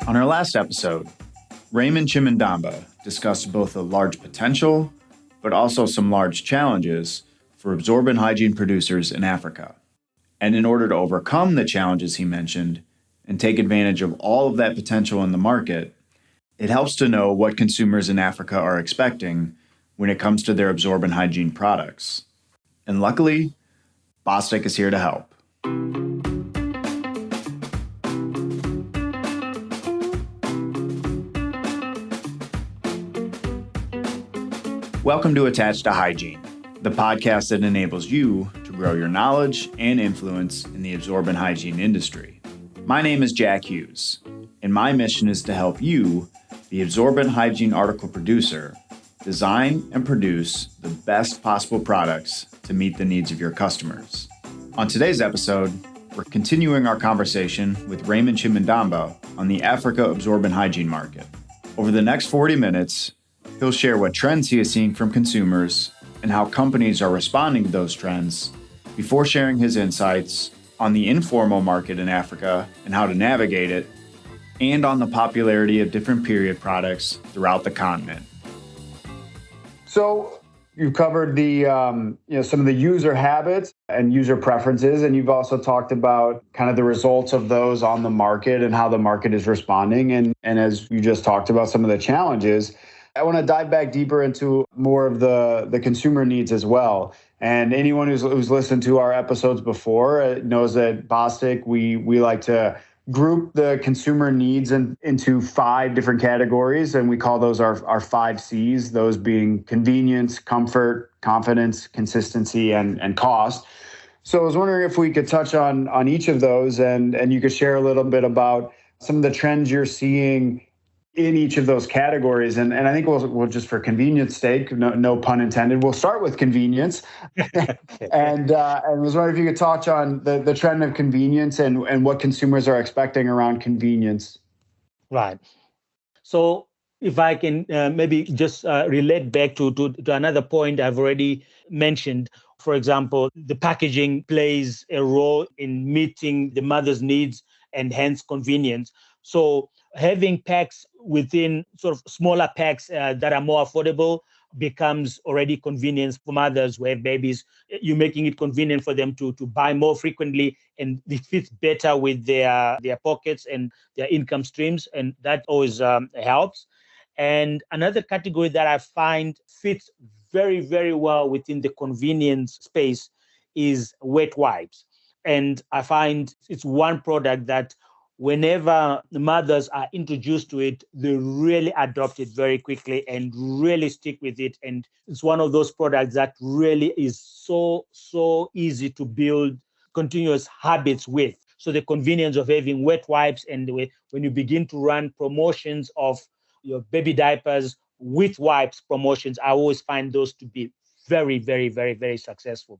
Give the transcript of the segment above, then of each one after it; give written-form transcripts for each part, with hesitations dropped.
On our last episode, Raymond Chimhandamba discussed both the large potential, but also some large challenges for absorbent hygiene producers in Africa. And in order to overcome the challenges he mentioned and take advantage of all of that potential in the market, it helps to know what consumers in Africa are expecting when it comes to their absorbent hygiene products. And luckily, Bostic is here to help. Welcome to Attached to Hygiene, the podcast that enables you to grow your knowledge and influence in the absorbent hygiene industry. My name is Jack Hughes, and my mission is to help you, the absorbent hygiene article producer, design and produce the best possible products to meet the needs of your customers. On today's episode, we're continuing our conversation with Raymond Chimhandamba on the Africa absorbent hygiene market. Over the next 40 minutes, he'll share what trends he is seeing from consumers and how companies are responding to those trends before sharing his insights on the informal market in Africa and how to navigate it, and on the popularity of different period products throughout the continent. So you've covered the some of the user habits and user preferences, and you've also talked about kind of the results of those on the market and how the market is responding. And as you just talked about some of the challenges, I want to dive back deeper into more of the consumer needs as well. And anyone who's listened to our episodes before knows that Bostic, we like to group the consumer needs into 5 different categories, and we call those our 5 C's, those being convenience, comfort, confidence, consistency, and cost. So I was wondering if we could touch on each of those, and you could share a little bit about some of the trends you're seeing in each of those categories. And I think we'll just, for convenience sake, no pun intended, we'll start with convenience. And I was wondering if you could touch on the trend of convenience and what consumers are expecting around convenience. Right. So if I can maybe just relate back to another point I've already mentioned. For example, the packaging plays a role in meeting the mother's needs and hence convenience. So having packs within sort of smaller packs that are more affordable becomes already convenience for mothers who have babies. You're making it convenient for them to buy more frequently, and it fits better with their pockets and their income streams, and that always helps. And another category that I find fits very, very well within the convenience space is wet wipes. And I find it's one product that whenever the mothers are introduced to it, they really adopt it very quickly and really stick with it. And it's one of those products that really is so easy to build continuous habits with. So the convenience of having wet wipes, and the way when you begin to run promotions of your baby diapers with wipes promotions, I always find those to be very, very, very, very successful.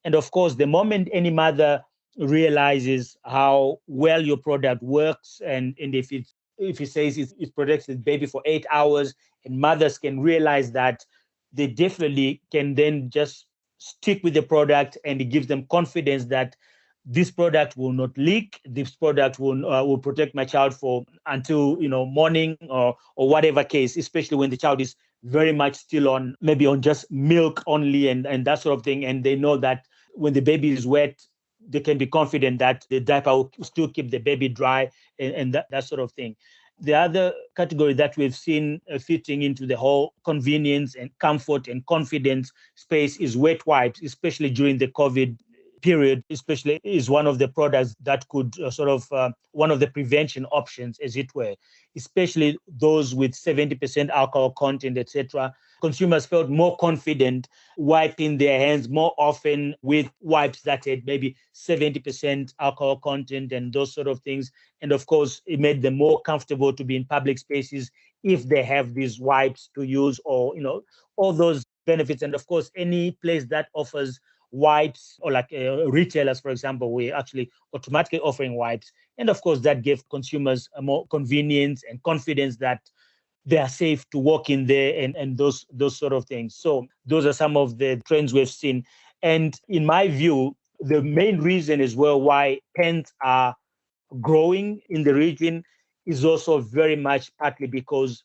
And of course, the moment any mother realizes how well your product works, and if it says it protects the baby for 8 hours, and mothers can realize that, they definitely can then just stick with the product, and it gives them confidence that this product will not leak. This product will protect my child for until morning or whatever case, especially when the child is very much still on just milk only and that sort of thing, and they know that when the baby is wet, they can be confident that the diaper will still keep the baby dry and that sort of thing. The other category that we've seen fitting into the whole convenience and comfort and confidence space is wet wipes, especially during the COVID period, especially is one of the products that could one of the prevention options, as it were, especially those with 70% alcohol content, etc. Consumers felt more confident wiping their hands more often with wipes that had maybe 70% alcohol content and those sort of things. And of course, it made them more comfortable to be in public spaces if they have these wipes to use, or, all those benefits. And of course, any place that offers wipes, or like retailers, for example, we're actually automatically offering wipes. And of course, that gave consumers a more convenience and confidence that they are safe to walk in there and those sort of things. So those are some of the trends we've seen. And in my view, the main reason as well why pens are growing in the region is also very much partly because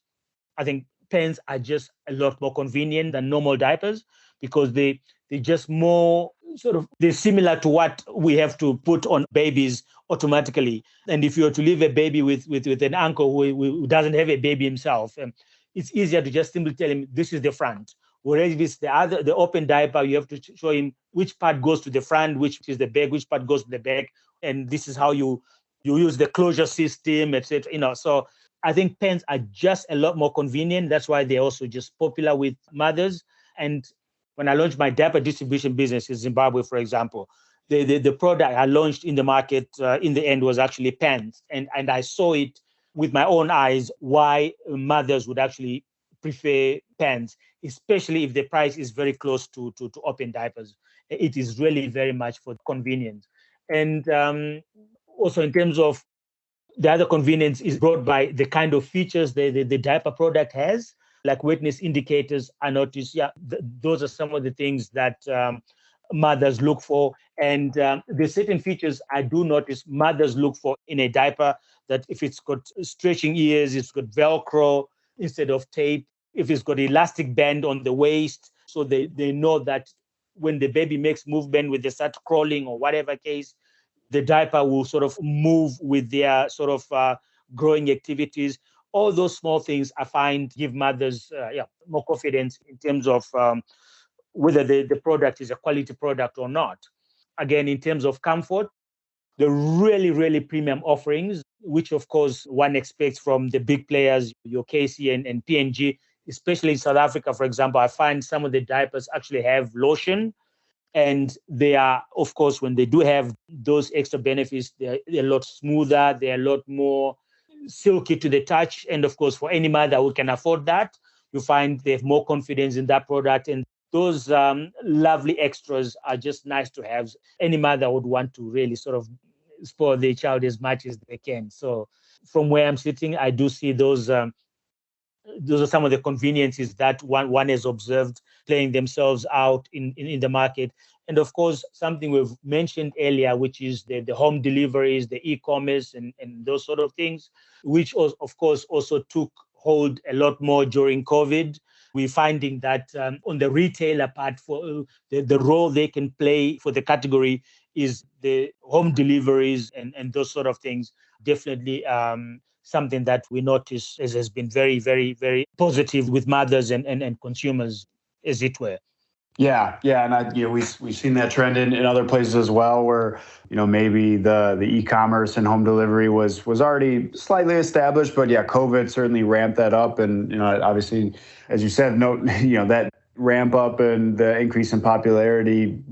I think pens are just a lot more convenient than normal diapers because they're just more sort of they're similar to what we have to put on babies automatically. And if you were to leave a baby with an uncle who doesn't have a baby himself, it's easier to just simply tell him this is the front. Whereas if it's the open diaper, you have to show him which part goes to the front, which is the back, which part goes to the back, and this is how you use the closure system, etc. So I think pens are just a lot more convenient. That's why they're also just popular with mothers. And when I launched my diaper distribution business in Zimbabwe, for example, the product I launched in the market in the end was actually pens. And I saw it with my own eyes why mothers would actually prefer pens, especially if the price is very close to open diapers. It is really very much for convenience. And also in terms of the other convenience is brought by the kind of features the diaper product has, like wetness indicators. I noticed, those are some of the things that mothers look for. And there's certain features I do notice mothers look for in a diaper, that if it's got stretching ears, it's got Velcro instead of tape, if it's got elastic band on the waist, so they know that when the baby makes movement, when they start crawling or whatever case, the diaper will sort of move with their sort of growing activities. All those small things I find give mothers more confidence in terms of whether the product is a quality product or not. Again, in terms of comfort, the really, really premium offerings, which of course one expects from the big players, your KC and P&G, especially in South Africa, for example, I find some of the diapers actually have lotion. And they are, of course, when they do have those extra benefits, they're a lot smoother, they're a lot more silky to the touch. And of course, for any mother who can afford that, you find they have more confidence in that product. And those lovely extras are just nice to have. Any mother would want to really sort of spoil their child as much as they can. So from where I'm sitting, I do see those are some of the conveniences that one has observed playing themselves out in the market. And of course, something we've mentioned earlier, which is the home deliveries, the e-commerce and those sort of things, which of course also took hold a lot more during COVID. We're finding that on the retailer part, for the role they can play for the category is the home deliveries and those sort of things. Definitely something that we notice has been very, very, very positive with mothers and consumers, as it were. Yeah, and we've seen that trend in other places as well, where maybe the e-commerce and home delivery was already slightly established, but COVID certainly ramped that up, and obviously, as you said, that ramp up and the increase in popularity,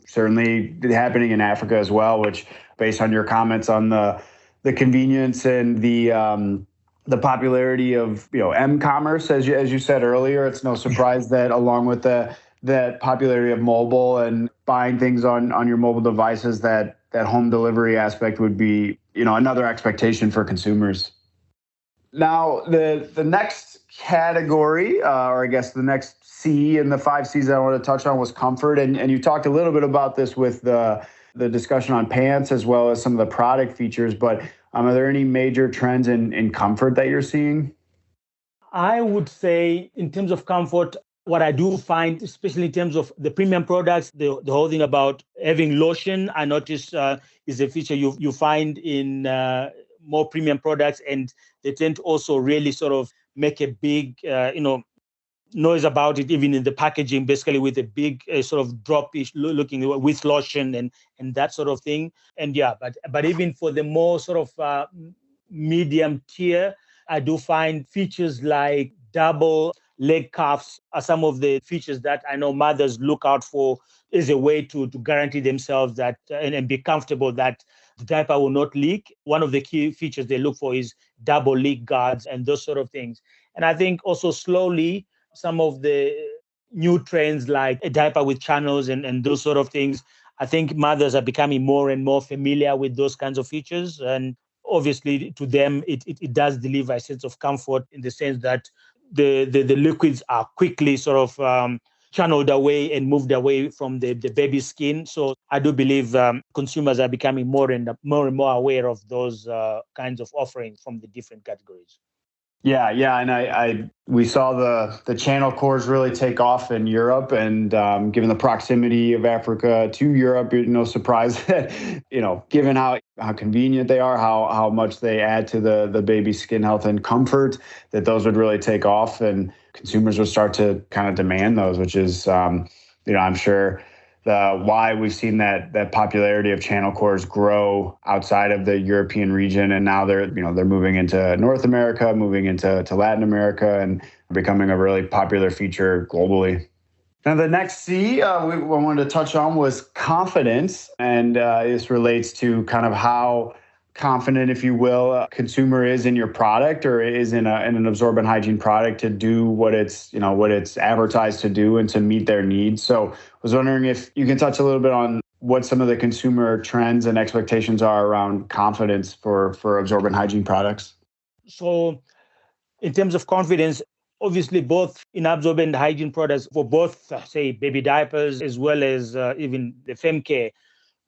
certainly happening in Africa as well, which, based on your comments on the convenience and the popularity of m-commerce, as you said earlier, it's no surprise that along with that popularity of mobile and buying things on your mobile devices, that home delivery aspect would be another expectation for consumers. Now, the next category, or I guess the next C in the 5 C's that I want to touch on, was comfort, and you talked a little bit about this with the discussion on pants as well as some of the product features, but are there any major trends in comfort that you're seeing? I would say in terms of comfort, what I do find, especially in terms of the premium products, the whole thing about having lotion, I notice is a feature you find in more premium products, and they tend to also really sort of make a big, noise about it, even in the packaging, basically with a big sort of drop-ish looking with lotion and that sort of thing. And but even for the more sort of medium tier, I do find features like double leg cuffs are some of the features that I know mothers look out for as a way to guarantee themselves that and be comfortable that the diaper will not leak. One of the key features they look for is double leak guards and those sort of things. And I think also slowly some of the new trends like a diaper with channels and those sort of things, I think mothers are becoming more and more familiar with those kinds of features. And obviously to them, it does deliver a sense of comfort in the sense that the liquids are quickly sort of channeled away and moved away from the baby skin. So I do believe consumers are becoming more and more aware of those kinds of offerings from the different categories. Yeah, and I we saw the channel cores really take off in Europe, and given the proximity of Africa to Europe, no surprise that given how convenient they are, how much they add to the baby's skin health and comfort, that those would really take off, and consumers would start to kind of demand those, which is I'm sure why we've seen that popularity of channel cores grow outside of the European region, and now they're moving into North America, moving into Latin America, and becoming a really popular feature globally. Now, the next C we wanted to touch on was confidence, and this relates to kind of how confident, if you will, a consumer is in your product or is in an absorbent hygiene product to do what it's advertised to do and to meet their needs. So I was wondering if you can touch a little bit on what some of the consumer trends and expectations are around confidence for absorbent hygiene products. So in terms of confidence, obviously both in absorbent hygiene products for both, say, baby diapers as well as even the fem care,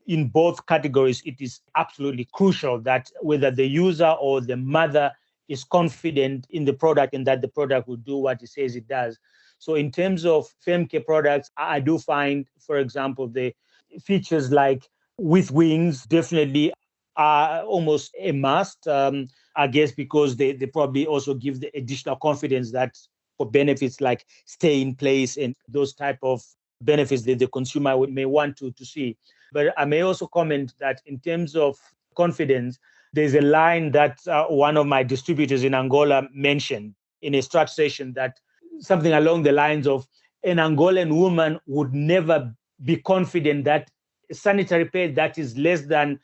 in both categories, it is absolutely crucial that whether the user or the mother is confident in the product and that the product will do what it says it does. So in terms of fem care products, I do find, for example, the features like with wings definitely are almost a must, I guess, because they probably also give the additional confidence that for benefits like stay in place and those type of benefits that the consumer may want to see. But I may also comment that in terms of confidence, there's a line that one of my distributors in Angola mentioned in a strat session, that something along the lines of an Angolan woman would never be confident that a sanitary pad that is less than,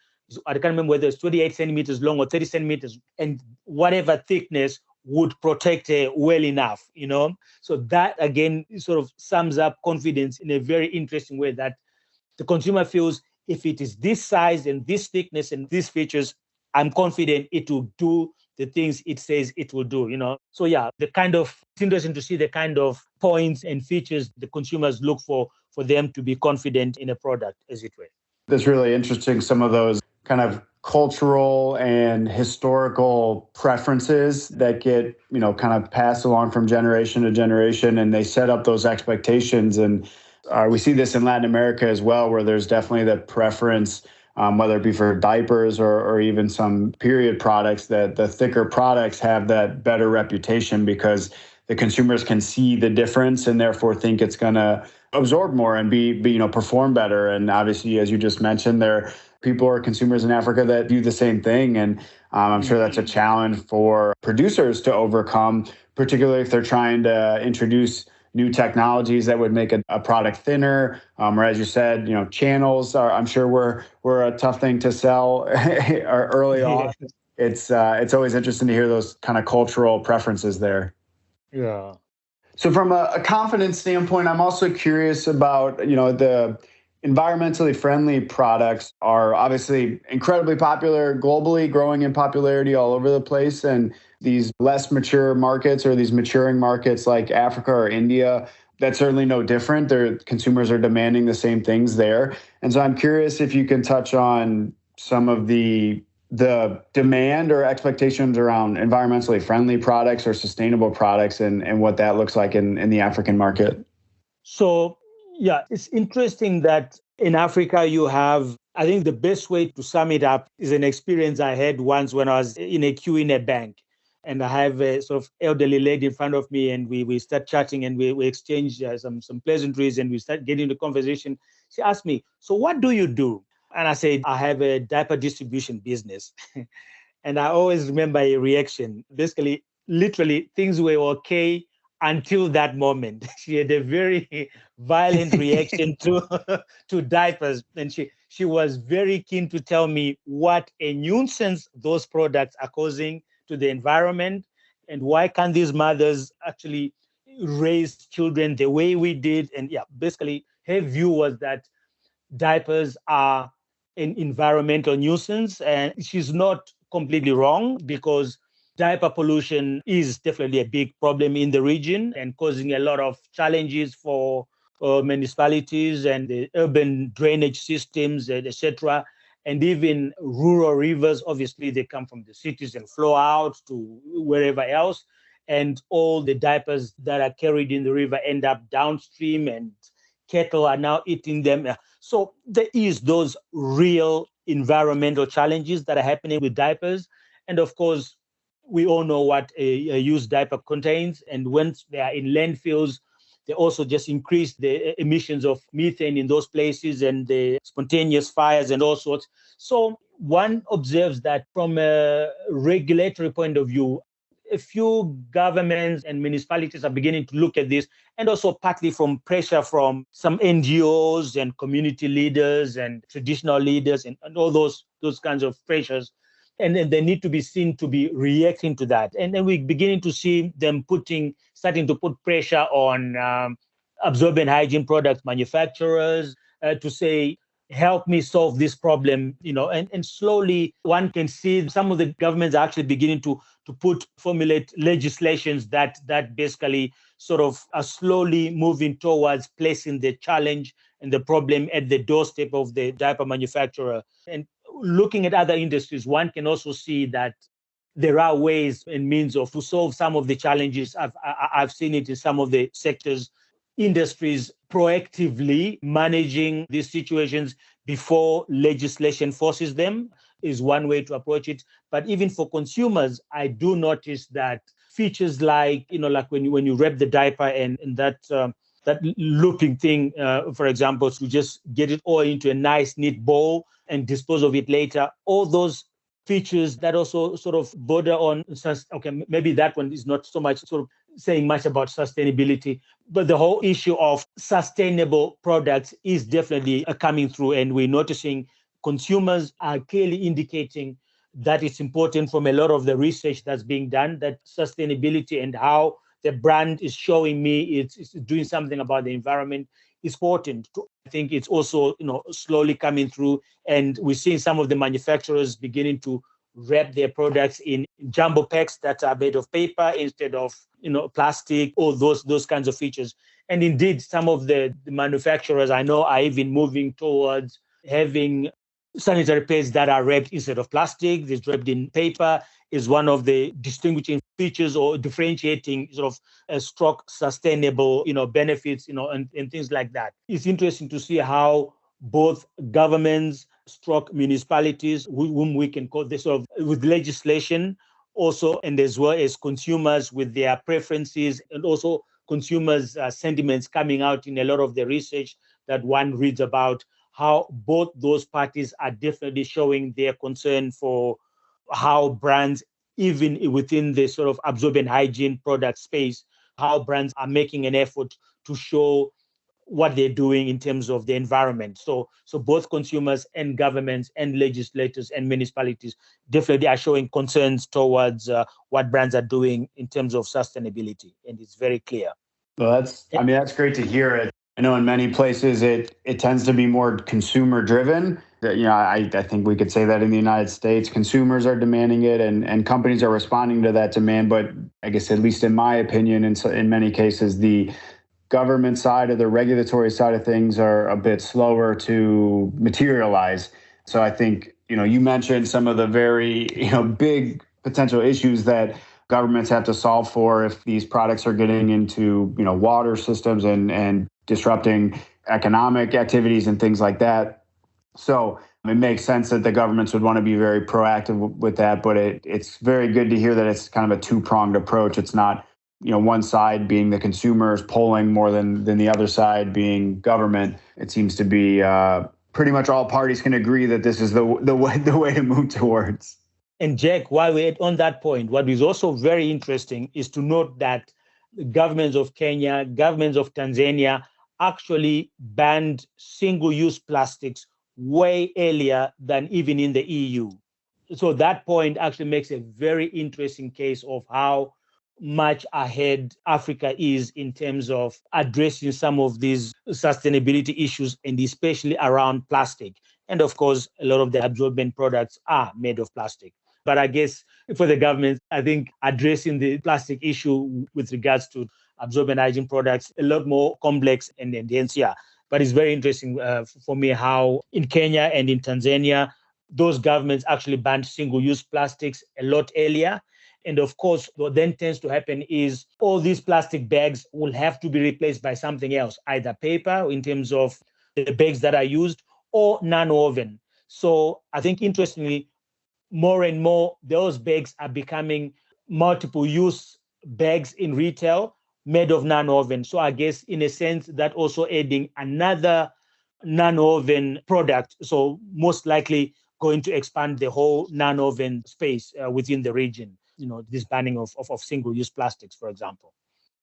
I can't remember whether it's 28 centimeters long or 30 centimeters, and whatever thickness would protect her well enough, So that, again, sort of sums up confidence in a very interesting way, that the consumer feels if it is this size and this thickness and these features, I'm confident it will do the things it says it will do, So yeah, it's interesting to see the kind of points and features the consumers look for them to be confident in a product, as it were. That's really interesting. Some of those kind of cultural and historical preferences that get, kind of passed along from generation to generation, and they set up those expectations. And we see this in Latin America as well, where there's definitely the preference, whether it be for diapers or even some period products, that the thicker products have that better reputation because the consumers can see the difference and therefore think it's going to absorb more and be perform better. And obviously, as you just mentioned, there are people or consumers in Africa that do the same thing. And I'm sure that's a challenge for producers to overcome, particularly if they're trying to introduce new technologies that would make a product thinner, or as you said, channels are, I'm sure were a tough thing to sell early on. It's always interesting to hear those kind of cultural preferences there. Yeah. So from a confidence standpoint, I'm also curious about, the environmentally friendly products are obviously incredibly popular globally, growing in popularity all over the place. And these less mature markets or these maturing markets like Africa or India, that's certainly no different. Their consumers are demanding the same things there. And so I'm curious if you can touch on some of the demand or expectations around environmentally friendly products or sustainable products and what that looks like in the African market. So, yeah, it's interesting that in Africa you have, I think the best way to sum it up is an experience I had once when I was in a queue in a bank. And I have a sort of elderly lady in front of me, and we start chatting, and we exchange some pleasantries, and we start getting into conversation. She asked me, "So what do you do?" And I said, "I have a diaper distribution business." And I always remember a reaction. Basically, literally, things were okay until that moment. She had a very violent reaction to diapers. And she was very keen to tell me what a nuisance those products are causing to the environment, and why can't these mothers actually raise children the way we did. And yeah, basically her view was that diapers are an environmental nuisance, and she's not completely wrong, because diaper pollution is definitely a big problem in the region and causing a lot of challenges for municipalities and the urban drainage systems, etc., and even rural rivers. Obviously, they come from the cities and flow out to wherever else. And all the diapers that are carried in the river end up downstream, and cattle are now eating them. So there is those real environmental challenges that are happening with diapers. And of course, we all know what a used diaper contains. And once they are in landfills, they also just increase the emissions of methane in those places and the spontaneous fires and all sorts. So one observes that from a regulatory point of view, a few governments and municipalities are beginning to look at this, and also partly from pressure from some NGOs and community leaders and traditional leaders and all those kinds of pressures. And then they need to be seen to be reacting to that. And then we're beginning to see them starting to put pressure on absorbent hygiene product manufacturers to say, help me solve this problem, and slowly one can see some of the governments are actually beginning to formulate legislations that basically sort of are slowly moving towards placing the challenge and the problem at the doorstep of the diaper manufacturer. And looking at other industries, one can also see that there are ways and means to solve some of the challenges. I've seen it in some of the sectors, industries proactively managing these situations before legislation forces them is one way to approach it. But even for consumers, I do notice that features like when you wrap the diaper and that looping thing, for example, to just get it all into a nice, neat bowl and dispose of it later. All those features that also sort of border on, okay, maybe that one is not so much sort of saying much about sustainability, but the whole issue of sustainable products is definitely coming through. And we're noticing consumers are clearly indicating that it's important from a lot of the research that's being done, that sustainability and how the brand is showing me it's doing something about the environment is important. I think it's also slowly coming through, and we're seeing some of the manufacturers beginning to wrap their products in jumbo packs that are made of paper instead of plastic, all those kinds of features. And indeed, some of the manufacturers I know are even moving towards having sanitary pads that are wrapped instead of plastic. It's wrapped in paper is one of the distinguishing features or differentiating sort of stroke sustainable, benefits, and things like that. It's interesting to see how both governments, stroke municipalities, whom we can call this sort of with legislation also, and as well as consumers with their preferences, and also consumers' sentiments coming out in a lot of the research that one reads about, how both those parties are definitely showing their concern for how brands, even within the sort of absorbent hygiene product space, how brands are making an effort to show what they're doing in terms of the environment. So both consumers and governments and legislators and municipalities definitely are showing concerns towards what brands are doing in terms of sustainability. And it's very clear. Well, that's great to hear it. I know in many places it tends to be more consumer driven. I think we could say that in the United States, consumers are demanding it and companies are responding to that demand. But I guess, at least in my opinion, in many cases, the government side or the regulatory side of things are a bit slower to materialize. So I think, you mentioned some of the very, big potential issues that governments have to solve for if these products are getting into, water systems and disrupting economic activities and things like that. So it makes sense that the governments would want to be very proactive with that, but it's very good to hear that it's kind of a two-pronged approach. It's not, one side being the consumers pulling more than the other side being government. It seems to be pretty much all parties can agree that this is the way to move towards. And Jack, while we're on that point, what is also very interesting is to note that the governments of Kenya, governments of Tanzania actually banned single-use plastics way earlier than even in the EU. So that point actually makes a very interesting case of how much ahead Africa is in terms of addressing some of these sustainability issues, and especially around plastic. And of course, a lot of the absorbent products are made of plastic. But I guess for the government, I think addressing the plastic issue with regards to absorbent hygiene products, a lot more complex and dense. Yeah. But it's very interesting for me how in Kenya and in Tanzania, those governments actually banned single-use plastics a lot earlier. And of course, what then tends to happen is all these plastic bags will have to be replaced by something else, either paper in terms of the bags that are used or non-woven. So I think interestingly, more and more, those bags are becoming multiple use bags in retail made of non-woven. So I guess in a sense that also adding another non-woven product. So most likely going to expand the whole non-woven space within the region. This banning of single-use plastics, for example.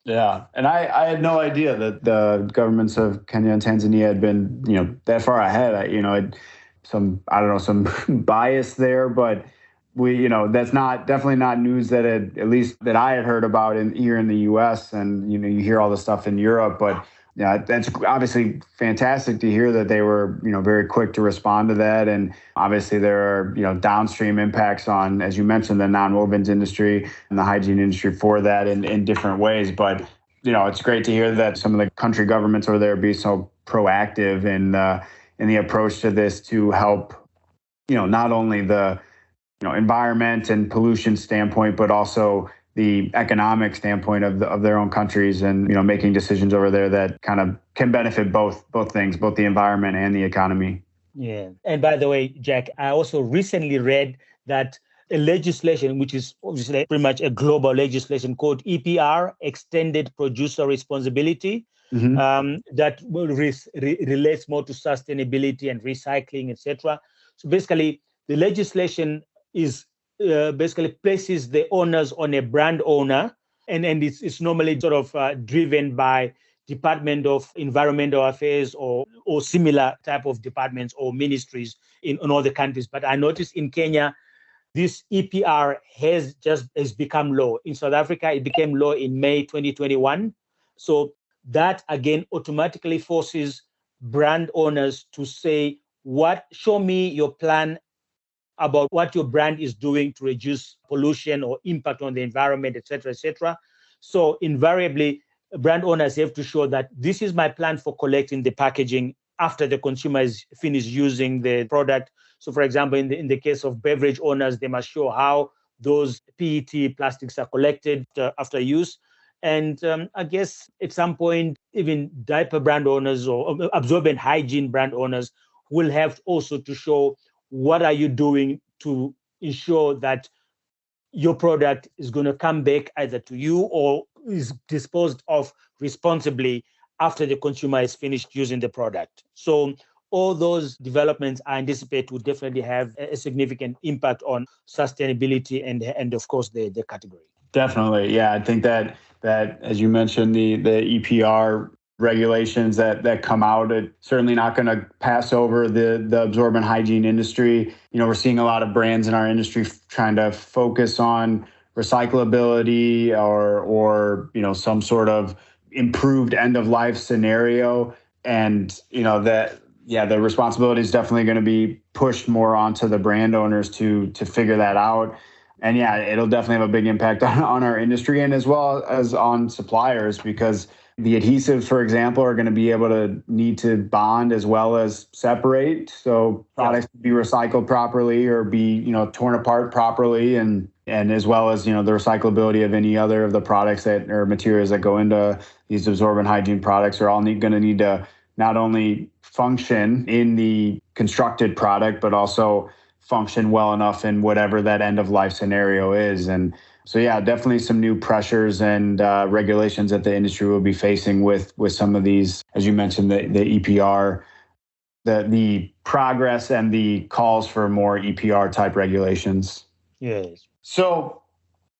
Yeah. And I had no idea that the governments of Kenya and Tanzania had been, that far ahead. I don't know, some bias there, but that's definitely not news that at least that I had heard about here in the US. And, you hear all the stuff in Europe, but yeah, that's obviously fantastic to hear that they were, very quick to respond to that. And obviously there are, downstream impacts on, as you mentioned, the nonwovens industry and the hygiene industry for that in different ways. But, it's great to hear that some of the country governments over there be so proactive in the approach to this to help, not only the, environment and pollution standpoint, but also the economic standpoint of their own countries and, making decisions over there that kind of can benefit both things, both the environment and the economy. Yeah. And by the way, Jack, I also recently read that a legislation, which is obviously pretty much a global legislation called EPR, Extended Producer Responsibility, that will relates more to sustainability and recycling, etc. So basically, the legislation is basically places the onus on a brand owner, and it's normally sort of driven by Department of Environmental Affairs or similar type of departments or ministries in all the countries. But I noticed in Kenya, this EPR has become law. In South Africa, it became law in May 2021. So that again automatically forces brand owners to say, show me your plan about what your brand is doing to reduce pollution or impact on the environment, et cetera, et cetera. So invariably, brand owners have to show that this is my plan for collecting the packaging after the consumer is finished using the product. So for example, in the case of beverage owners, they must show how those PET plastics are collected after use. And I guess at some point, even diaper brand owners or absorbent hygiene brand owners will have also to show what are you doing to ensure that your product is going to come back either to you or is disposed of responsibly after the consumer is finished using the product. So all those developments I anticipate will definitely have a significant impact on sustainability and of course the category. Definitely. Yeah. I think that as you mentioned, the EPR regulations that come out, it's certainly not going to pass over the absorbent hygiene industry. We're seeing a lot of brands in our industry trying to focus on recyclability or some sort of improved end of life scenario. And, the responsibility is definitely going to be pushed more onto the brand owners to figure that out. And yeah, it'll definitely have a big impact on our industry and as well as on suppliers, because the adhesives, for example, are going to be able to need to bond as well as separate. So products can be recycled properly or be, torn apart properly, and as well as, the recyclability of any other of the products that or materials that go into these absorbent hygiene products are all going to need to not only function in the constructed product, but also function well enough in whatever that end of life scenario is. And so, yeah, definitely some new pressures and regulations that the industry will be facing with some of these, as you mentioned, the EPR, the progress and the calls for more EPR type regulations. Yes. So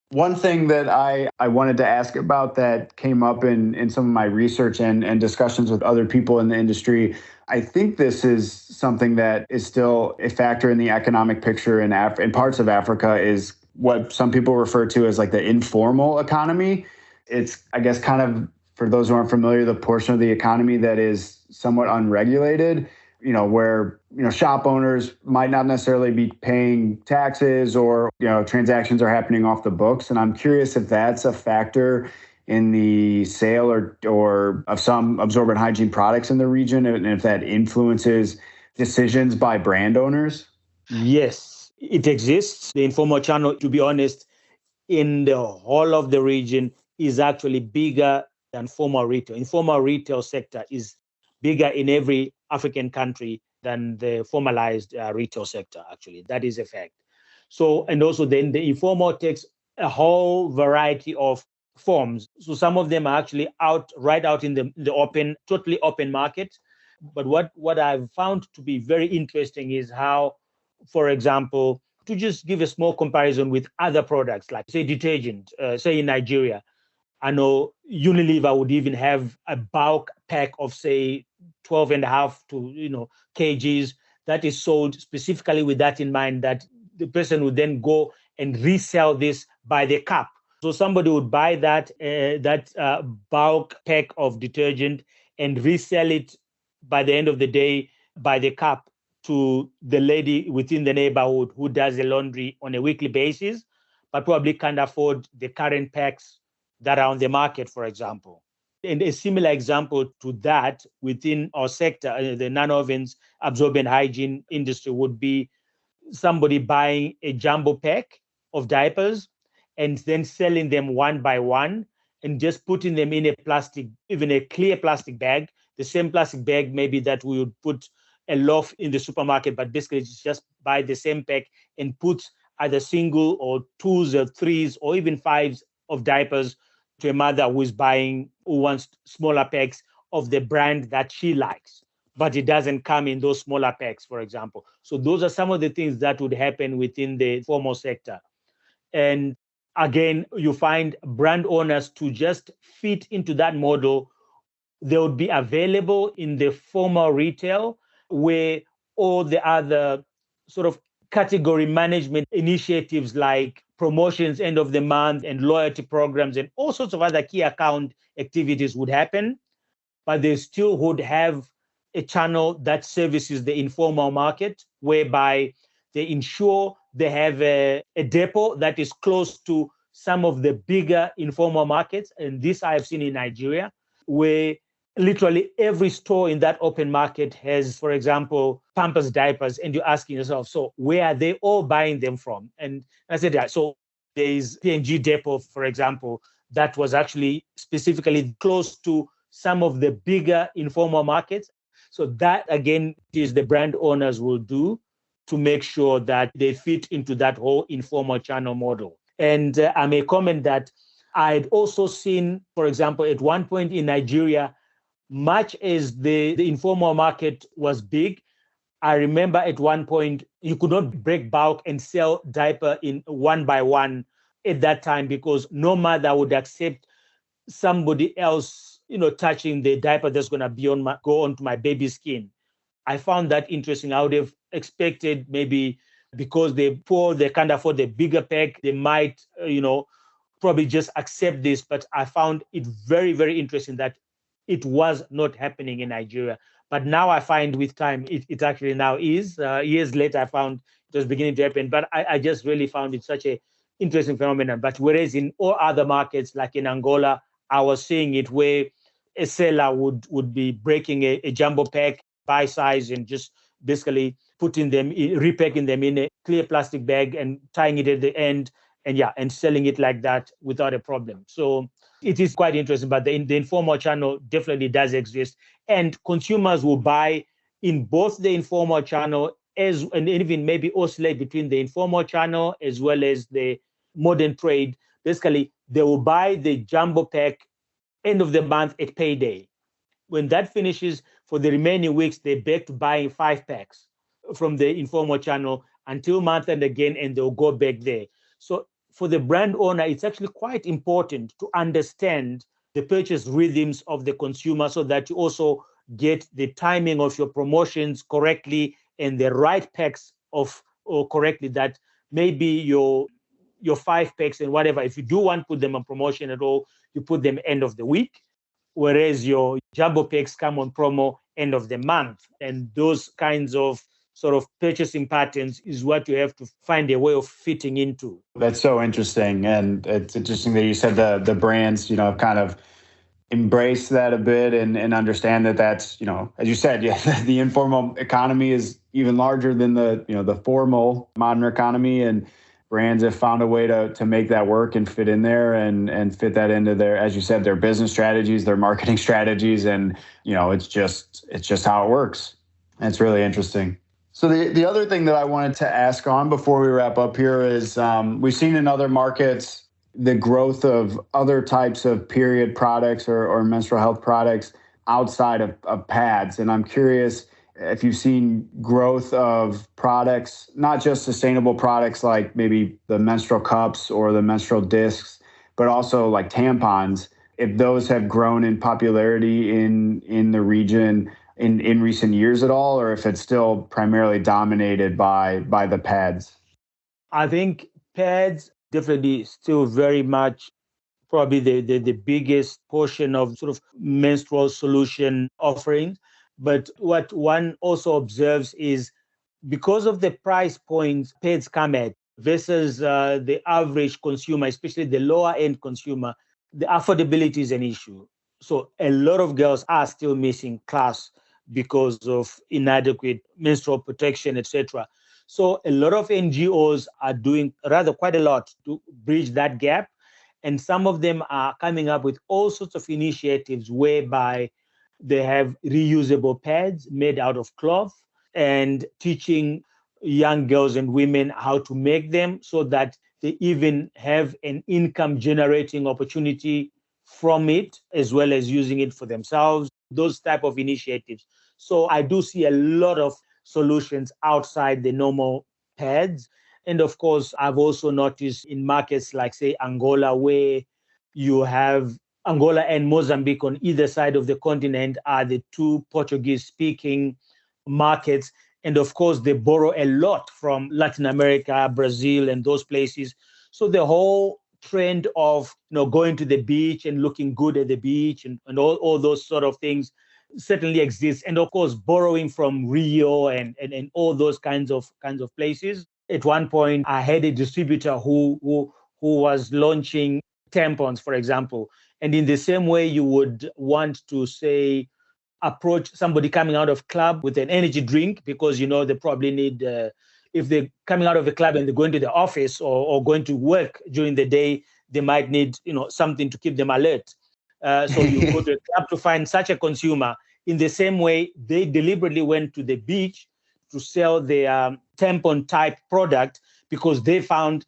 one thing that I wanted to ask about that came up in some of my research and discussions with other people in the industry, I think this is something that is still a factor in the economic picture in parts of Africa, is what some people refer to as like the informal economy. It's, I guess, kind of, for those who aren't familiar, the portion of the economy that is somewhat unregulated, where, shop owners might not necessarily be paying taxes or, transactions are happening off the books. And I'm curious if that's a factor in the sale or of some absorbent hygiene products in the region, and if that influences decisions by brand owners? Yes, it exists. The informal channel, to be honest, in the whole of the region is actually bigger than formal retail. Informal retail sector is bigger in every African country than the formalized retail sector, actually. That is a fact. So, and also then the informal takes a whole variety of forms. So some of them are actually right out in the open, totally open market. But what I've found to be very interesting is how, for example, to just give a small comparison with other products, like say detergent, say in Nigeria, I know Unilever would even have a bulk pack of say 12 and a half to kgs that is sold specifically with that in mind, that the person would then go and resell this by the cup. So somebody would buy that bulk pack of detergent and resell it by the end of the day by the cup to the lady within the neighborhood who does the laundry on a weekly basis, but probably can't afford the current packs that are on the market, for example. And a similar example to that within our sector, the non-ovens absorbent hygiene industry, would be somebody buying a jumbo pack of diapers and then selling them one by one and just putting them in a plastic, even a clear plastic bag, the same plastic bag maybe that we would put a loaf in the supermarket, but basically just buy the same pack and put either single or twos or threes or even fives of diapers to a mother who wants smaller packs of the brand that she likes, but it doesn't come in those smaller packs, for example. So those are some of the things that would happen within the formal sector. And again, you find brand owners to just fit into that model. They would be available in the formal retail, where all the other sort of category management initiatives like promotions, end of the month, and loyalty programs, and all sorts of other key account activities would happen. But they still would have a channel that services the informal market, whereby they ensure they have a depot that is close to some of the bigger informal markets. And this I have seen in Nigeria, where literally every store in that open market has, for example, Pampers diapers, and you're asking yourself, so where are they all buying them from? And I said, yeah, so there's P&G depot, for example, that was actually specifically close to some of the bigger informal markets. So that, again, is the brand owners will do to make sure that they fit into that whole informal channel model. And I may comment that I'd also seen, for example, at one point in Nigeria, much as the informal market was big, I remember at one point you could not break bulk and sell diaper in one by one at that time, because no mother would accept somebody else, touching the diaper that's going to go onto my baby's skin. I found that interesting. I would have expected maybe because they can't afford the bigger pack, they might, probably just accept this. But I found it very, very interesting that it was not happening in Nigeria. But now I find with time, it actually now is. Years later, I found it was beginning to happen. But I just really found it such a interesting phenomenon. But whereas in all other markets, like in Angola, I was seeing it where a seller would be breaking a jumbo pack by size and just basically repacking them in a clear plastic bag and tying it at the end and selling it like that without a problem. So it is quite interesting, but the informal channel definitely does exist. And consumers will buy in both the informal channel and even maybe oscillate between the informal channel as well as the modern trade. Basically, they will buy the jumbo pack end of the month at payday. When that finishes, for the remaining weeks, they're back to buying 5 packs from the informal channel until month end again, and they'll go back there. So for the brand owner, it's actually quite important to understand the purchase rhythms of the consumer so that you also get the timing of your promotions correctly and the right packs correctly, that maybe your 5 packs and whatever, if you do want to put them on promotion at all, you put them end of the week, whereas your jumbo packs come on promo end of the month. And those kinds of sort of purchasing patterns is what you have to find a way of fitting into. That's so interesting. And it's interesting that you said the brands, have kind of embrace that a bit and understand that that's, as you said, yeah, the informal economy is even larger than the formal modern economy, and brands have found a way to make that work and fit in there and fit that into their, as you said, their business strategies, their marketing strategies. And, it's just how it works. And it's really interesting. So the other thing that I wanted to ask on before we wrap up here is we've seen in other markets the growth of other types of period products or menstrual health products outside of pads. And I'm curious if you've seen growth of products, not just sustainable products like maybe the menstrual cups or the menstrual discs, but also like tampons, if those have grown in popularity in the region in recent years at all, or if it's still primarily dominated by the pads. I think pads definitely still very much probably the biggest portion of sort of menstrual solution offerings. But what one also observes is because of the price points pads come at versus the average consumer, especially the lower end consumer, the affordability is an issue. So a lot of girls are still missing class because of inadequate menstrual protection, etc. So a lot of NGOs are doing rather quite a lot to bridge that gap. And some of them are coming up with all sorts of initiatives whereby they have reusable pads made out of cloth and teaching young girls and women how to make them so that they even have an income generating opportunity from it, as well as using it for themselves, those type of initiatives. So I do see a lot of solutions outside the normal pads. And of course, I've also noticed in markets like, say, Angola, where you have Angola and Mozambique on either side of the continent are the two Portuguese-speaking markets. And of course, they borrow a lot from Latin America, Brazil, and those places. So the whole trend of going to the beach and looking good at the beach and all those sort of things certainly exists. And of course, borrowing from Rio and all those kinds of places. At one point, I had a distributor who was launching tampons, for example. And in the same way, you would want to say, approach somebody coming out of club with an energy drink because, they probably need, if they're coming out of the club and they're going to the office or going to work during the day, they might need, something to keep them alert. So you go to a club to find such a consumer. In the same way, they deliberately went to the beach to sell their tampon type product because they found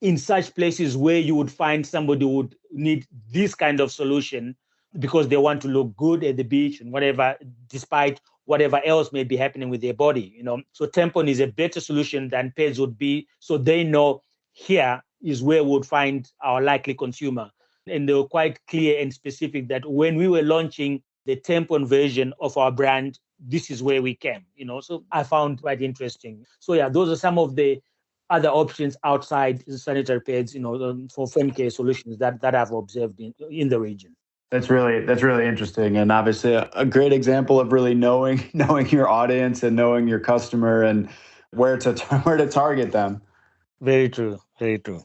in such places where you would find somebody who would need this kind of solution because they want to look good at the beach and whatever, despite whatever else may be happening with their body, So tampon is a better solution than pads would be. So they know here is where we would find our likely consumer. And they were quite clear and specific that when we were launching the tampon version of our brand, this is where we came, So I found quite interesting. So yeah, those are some of the other options outside sanitary pads, for femcare solutions that I've observed in the region. That's really interesting, and obviously a great example of really knowing your audience and knowing your customer and where to target them. Very true. Very true.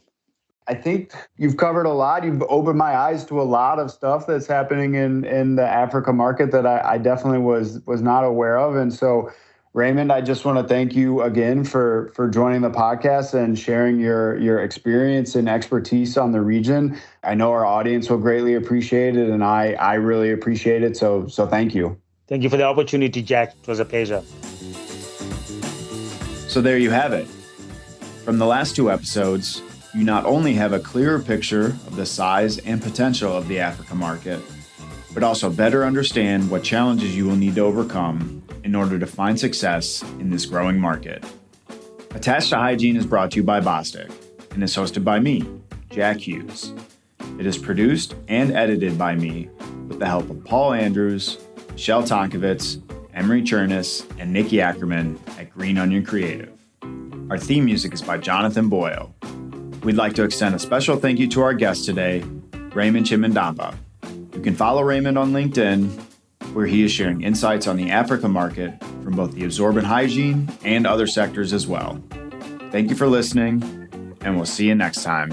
I think you've covered a lot. You've opened my eyes to a lot of stuff that's happening in the Africa market that I definitely was not aware of. And so, Raymond, I just want to thank you again for joining the podcast and sharing your experience and expertise on the region. I know our audience will greatly appreciate it, and I really appreciate it. So thank you. Thank you for the opportunity, Jack. It was a pleasure. So there you have it. From the last two episodes, you not only have a clearer picture of the size and potential of the Africa market, but also better understand what challenges you will need to overcome in order to find success in this growing market. Attached to Hygiene is brought to you by Bostic and is hosted by me, Jack Hughes. It is produced and edited by me with the help of Paul Andrews, Michelle Tonkovitz, Emery Chernis, and Nikki Ackerman at Green Onion Creative. Our theme music is by Jonathan Boyle. We'd like to extend a special thank you to our guest today, Raymond Chimhandamba. You can follow Raymond on LinkedIn, where he is sharing insights on the Africa market from from both the absorbent hygiene and other sectors as well. Thank you for listening, and we'll see you next time.